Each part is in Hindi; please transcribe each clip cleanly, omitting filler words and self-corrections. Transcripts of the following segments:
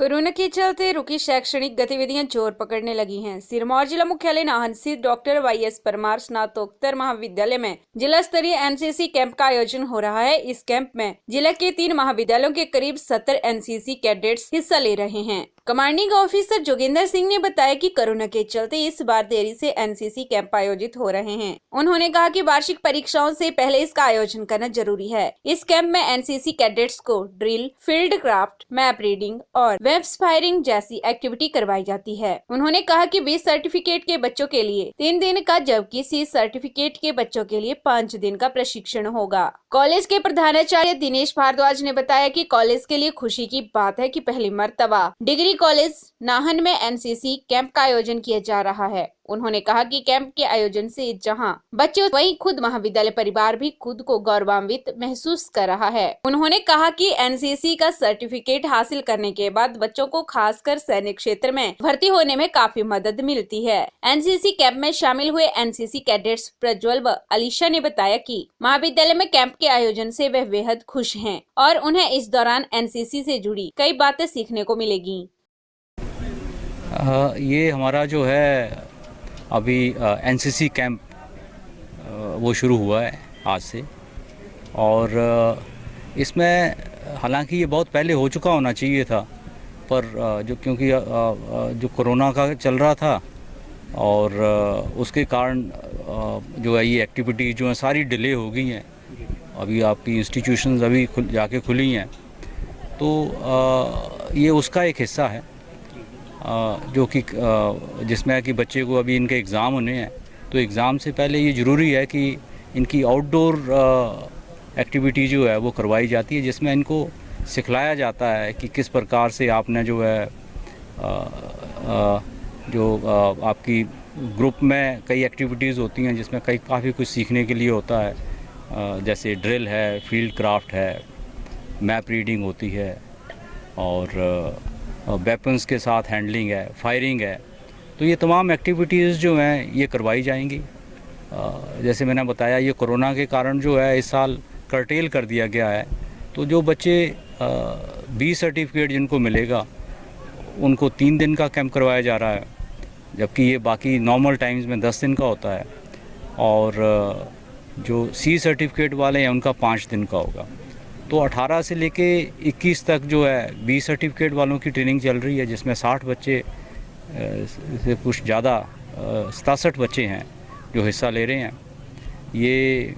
कोरोना के चलते रुकी शैक्षणिक गतिविधियां जोर पकड़ने लगी हैं। सिरमौर जिला मुख्यालय नाहन स्थित डॉक्टर वाईएस परमार स्नातकोत्तर महाविद्यालय में जिला स्तरीय एनसीसी कैंप का आयोजन हो रहा है। इस कैंप में जिला के 3 महाविद्यालयों के करीब 70 एनसीसी कैडेट्स हिस्सा ले रहे हैं। कमांडिंग ऑफिसर जोगिंदर सिंह ने बताया कि कोरोना के चलते इस बार देरी से एनसीसी कैंप आयोजित हो रहे हैं। उन्होंने कहा कि वार्षिक परीक्षाओं से पहले इसका आयोजन करना जरूरी है। इस कैंप में एनसीसी कैडेट्स को drill, field craft, map reading और वेब फायरिंग जैसी एक्टिविटी करवाई जाती है। उन्होंने कहा कि 20 सर्टिफिकेट के बच्चों के लिए 3 दिन का, जबकि 30 सर्टिफिकेट के बच्चों के लिए 5 दिन का प्रशिक्षण होगा। कॉलेज के प्रधानाचार्य दिनेश भारद्वाज ने बताया कि कॉलेज के लिए खुशी की बात है कि पहली मर्तबा डिग्री कॉलेज नाहन में एनसीसी कैंप का आयोजन किया जा रहा है। उन्होंने कहा कि कैंप के आयोजन से जहां बच्चे वहीं खुद महाविद्यालय परिवार भी खुद को गौरवान्वित महसूस कर रहा है। उन्होंने कहा कि एनसीसी का सर्टिफिकेट हासिल करने के बाद बच्चों को खासकर सैनिक क्षेत्र में भर्ती होने में काफी मदद मिलती है। एनसीसी कैंप में शामिल हुए एनसीसी कैडेट्स प्रज्वल व अलीशा ने बताया कि महाविद्यालय में कैंप के आयोजन से वे बेहद खुश हैं और उन्हें इस दौरान एनसीसी से जुड़ी कई बातें सीखने को मिलेगी। ये हमारा जो है अभी एनसीसी कैंप वो शुरू हुआ है आज से, और इसमें हालांकि ये बहुत पहले हो चुका होना चाहिए था, पर क्योंकि जो कोरोना का चल रहा था और उसके कारण जो है ये एक्टिविटी जो है सारी डिले हो गई हैं। अभी आपकी इंस्टीट्यूशंस अभी जाके खुली हैं, तो ये उसका एक हिस्सा है जो कि जिसमें कि बच्चे को अभी इनके एग्ज़ाम होने हैं, तो एग्ज़ाम से पहले ये ज़रूरी है कि इनकी आउटडोर एक्टिविटी जो है वो करवाई जाती है, जिसमें इनको सिखलाया जाता है कि किस प्रकार से आपने जो है आपकी ग्रुप में कई एक्टिविटीज़ होती हैं जिसमें काफ़ी कुछ सीखने के लिए होता है, जैसे ड्रिल है, फील्ड क्राफ्ट है, मैप रीडिंग होती है और वेपन्स के साथ हैंडलिंग है, फायरिंग है। तो ये तमाम एक्टिविटीज़ जो हैं ये करवाई जाएंगी। जैसे मैंने बताया, ये कोरोना के कारण जो है इस साल कर्टेल कर दिया गया है, तो जो बच्चे 20 सर्टिफिकेट जिनको मिलेगा उनको 3 दिन का कैंप करवाया जा रहा है, जबकि ये बाकी नॉर्मल टाइम्स में 10 दिन का होता है, और जो सी सर्टिफिकेट वाले हैं उनका 5 दिन का होगा। तो 18 से लेके 21 तक जो है 20 सर्टिफिकेट वालों की ट्रेनिंग चल रही है, जिसमें 60 बच्चे से कुछ ज़्यादा 67 बच्चे हैं जो हिस्सा ले रहे हैं। ये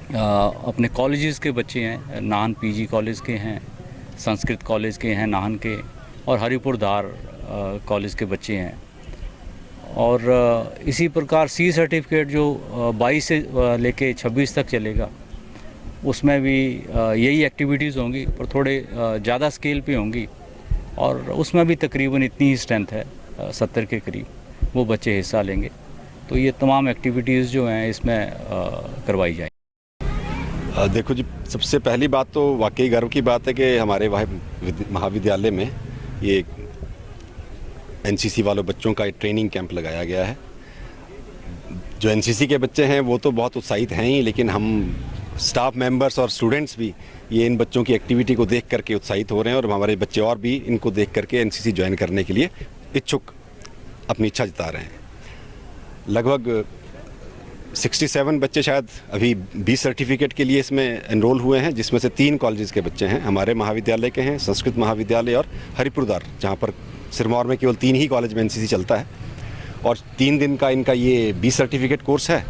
अपने कॉलेजेस के बच्चे हैं, नाहन पीजी कॉलेज के हैं, संस्कृत कॉलेज के हैं नाहन के, और हरिपुर धार कॉलेज के बच्चे हैं। और इसी प्रकार सी सर्टिफिकेट जो 22 से लेके 26 तक चलेगा, उसमें भी यही एक्टिविटीज़ होंगी, पर थोड़े ज़्यादा स्केल पे होंगी, और उसमें भी तकरीबन इतनी ही स्ट्रेंथ है, 70 के करीब वो बच्चे हिस्सा लेंगे। तो ये तमाम एक्टिविटीज़ जो हैं इसमें करवाई जाएंगी। देखो जी, सबसे पहली बात तो वाकई गर्व की बात है कि हमारे महाविद्यालय में ये एनसीसी वालों बच्चों का एक ट्रेनिंग कैंप लगाया गया है। जो एनसीसी के बच्चे हैं वो तो बहुत उत्साहित हैं ही, लेकिन हम स्टाफ मेंबर्स और स्टूडेंट्स भी ये इन बच्चों की एक्टिविटी को देख करके उत्साहित हो रहे हैं, और हमारे बच्चे और भी इनको देख करके एनसीसी ज्वाइन करने के लिए इच्छुक अपनी इच्छा जता रहे हैं। लगभग 67 बच्चे शायद अभी 20 सर्टिफिकेट के लिए इसमें एनरोल हुए हैं, जिसमें से 3 कॉलेजेस के बच्चे हैं, हमारे महाविद्यालय के हैं, संस्कृत महाविद्यालय और हरिपुरदार, जहाँ पर सिरमौर में केवल 3 ही कॉलेज में एनसीसी चलता है। और 3 दिन का इनका ये 20 सर्टिफिकेट कोर्स है,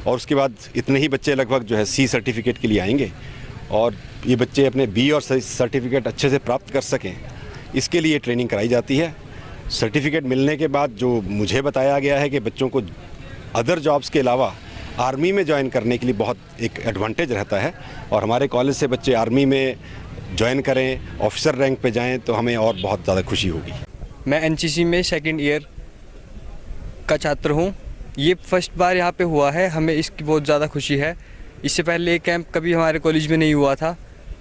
और उसके बाद इतने ही बच्चे लगभग जो है सी सर्टिफिकेट के लिए आएंगे, और ये बच्चे अपने बी और सर्टिफिकेट अच्छे से प्राप्त कर सकें, इसके लिए ट्रेनिंग कराई जाती है। सर्टिफिकेट मिलने के बाद जो मुझे बताया गया है कि बच्चों को अदर जॉब्स के अलावा आर्मी में ज्वाइन करने के लिए बहुत एक एडवांटेज रहता है, और हमारे कॉलेज से बच्चे आर्मी में ज्वाइन करें, ऑफिसर रैंक पे जाएं, तो हमें और बहुत ज़्यादा खुशी होगी। मैं एनसीसी में 2nd ईयर का छात्र हूँ। ये फर्स्ट बार यहाँ पे हुआ है, हमें इसकी बहुत ज़्यादा खुशी है। इससे पहले ये कैंप कभी हमारे कॉलेज में नहीं हुआ था,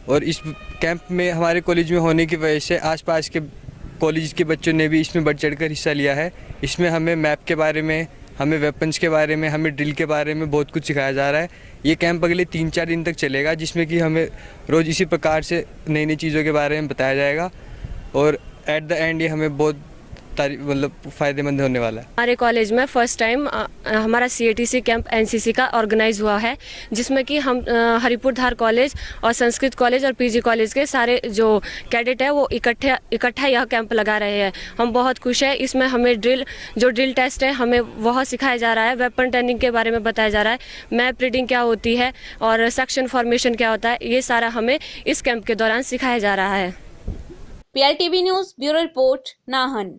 और इस कैंप में हमारे कॉलेज में होने की वजह से आसपास के कॉलेज के बच्चों ने भी इसमें बढ़ चढ़कर हिस्सा लिया है। इसमें हमें मैप के बारे में, हमें वेपन्स के बारे में, हमें ड्रिल के बारे में बहुत कुछ सिखाया जा रहा है। ये कैंप अगले 3-4 दिन तक चलेगा, जिसमें कि हमें रोज़ इसी प्रकार से नई नई चीज़ों के बारे में बताया जाएगा। और एट द एंड ये हमें बहुत मतलब फ़ायदेमंद होने वाला है। हमारे कॉलेज में फर्स्ट टाइम हमारा CATC कैंप NCC का ऑर्गेनाइज हुआ है, जिसमें कि हम हरिपुर धार कॉलेज और संस्कृत कॉलेज और PG कॉलेज के सारे जो कैडेट है वो इकट्ठा यह कैंप लगा रहे हैं। हम बहुत खुश हैं। इसमें हमें ड्रिल टेस्ट है, हमें वह सिखाया जा रहा है। वेपन ट्रेनिंग के बारे में बताया जा रहा है, मैप रीडिंग क्या होती है और सेक्शन फॉर्मेशन क्या होता है, ये सारा हमें इस कैंप के दौरान सिखाया जा रहा है। PLTV news bureau report Nahan.